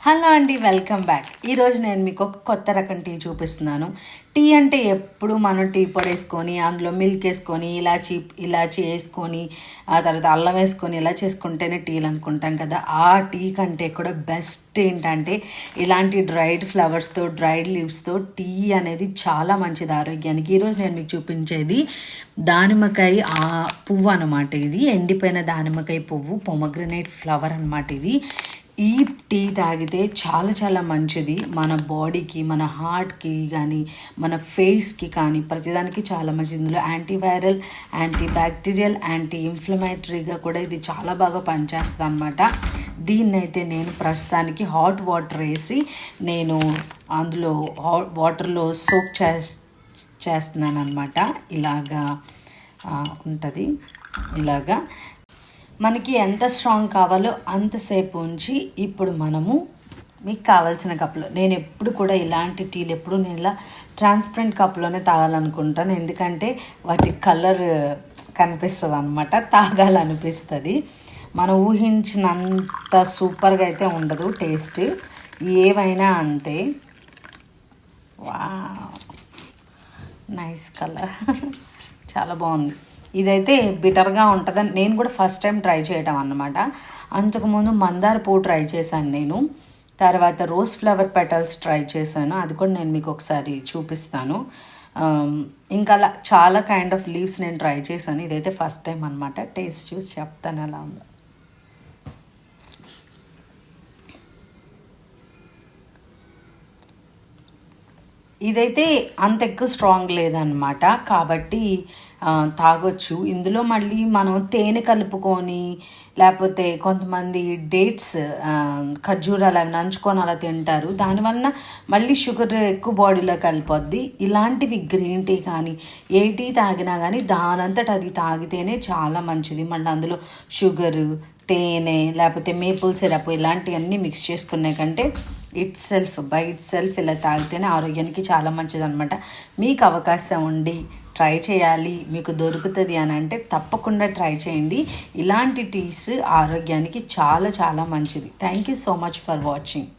Hello అండి, welcome back. ఈరోజు నేను మీకు ఒక కొత్త రకం టీ చూపిస్తున్నాను. టీ అంటే ఎప్పుడు మనం టీ పొడి వేసుకొని అందులో మిల్క్ వేసుకొని ఇలాచి వేసుకొని ఆ తర్వాత అల్లం వేసుకొని ఇలా చేసుకుంటేనే టీలు అనుకుంటాం కదా. ఆ టీ కంటే కూడా బెస్ట్ ఏంటంటే ఇలాంటి డ్రైడ్ ఫ్లవర్స్తో డ్రైడ్ లీవ్స్తో టీ అనేది చాలా మంచిది ఆరోగ్యానికి. ఈరోజు నేను మీకు చూపించేది దానిమ్మకాయ పువ్వు అనమాట. ఇది ఎండిపోయిన దానిమ్మకాయ పువ్వు, పొమగ్రనేట్ ఫ్లవర్ అనమాట. ఇది ఈ టీ తాగితే చాలా చాలా మంచిది మన బాడీకి, మన హార్ట్కి కానీ మన ఫేస్కి కానీ ప్రతిదానికి చాలా మంచిది. ఇందులో యాంటీవైరల్, యాంటీ బ్యాక్టీరియల్, యాంటీ ఇన్ఫ్లమేటరీగా కూడా ఇది చాలా బాగా పనిచేస్తుంది అనమాట. దీన్నైతే నేను ప్రస్తుతానికి హాట్ వాటర్ వేసి నేను అందులో వాటర్లో సోక్ చేస్తున్నాను అనమాట. ఇలాగా ఉంటుంది. ఇలాగా మనకి ఎంత స్ట్రాంగ్ కావాలో అంతసేపు ఉంచి ఇప్పుడు మనము మీకు కావాల్సిన కప్లో, నేను ఎప్పుడు కూడా ఇలాంటి టీలు ఎప్పుడు నేను ఇలా ట్రాన్స్పరెంట్ కప్లోనే తాగాలనుకుంటాను. ఎందుకంటే వాటి కలర్ కనిపిస్తుంది అనమాట, తాగాలనిపిస్తుంది. మనం ఊహించినంత సూపర్గా అయితే ఉండదు టేస్ట్, ఏవైనా అంతే. వా నైస్ కలర్, చాలా బాగుంది. ఇదైతే బిటర్గా ఉంటుందని నేను కూడా ఫస్ట్ టైం ట్రై చేయటం అన్నమాట. అంతకుముందు మందార పువ్వు ట్రై చేశాను నేను, తర్వాత రోజ్ ఫ్లవర్ పెటల్స్ ట్రై చేశాను. అది కూడా నేను మీకు ఒకసారి చూపిస్తాను. ఇంకా అలా చాలా కైండ్ ఆఫ్ లీవ్స్ నేను ట్రై చేశాను. ఇదైతే ఫస్ట్ టైం అనమాట. టేస్ట్ చూసి చెప్తాను ఎలా ఉందో. ఇదైతే అంత ఎక్కువ స్ట్రాంగ్ లేదనమాట, కాబట్టి తాగొచ్చు. ఇందులో మళ్ళీ మనం తేనె కలుపుకొని, లేకపోతే కొంతమంది డేట్స్ ఖర్జూరాలు అవి నంచుకొని అలా తింటారు. దానివల్ల మళ్ళీ షుగర్ ఎక్కువ బాడీలో కలిపొద్ది. ఇలాంటివి గ్రీన్ టీ కానీ ఏ టీ తాగినా కానీ దానంతట అది తాగితేనే చాలా మంచిది. మళ్ళీ అందులో షుగరు, తేనె, లేకపోతే మేపుల్ సిరప్ ఇలాంటివన్నీ మిక్స్ చేసుకునే కంటే బై ఇట్ సెల్ఫ్ ఇలా తాగితేనే ఆరోగ్యానికి చాలా మంచిది అనమాట. మీకు అవకాశం ఉండి ట్రై చేయాలి, మీకు దొరుకుతుంది అని అంటే తప్పకుండా ట్రై చేయండి. ఇలాంటి టీస్ ఆరోగ్యానికి చాలా చాలా మంచిది. Thank you so much for watching.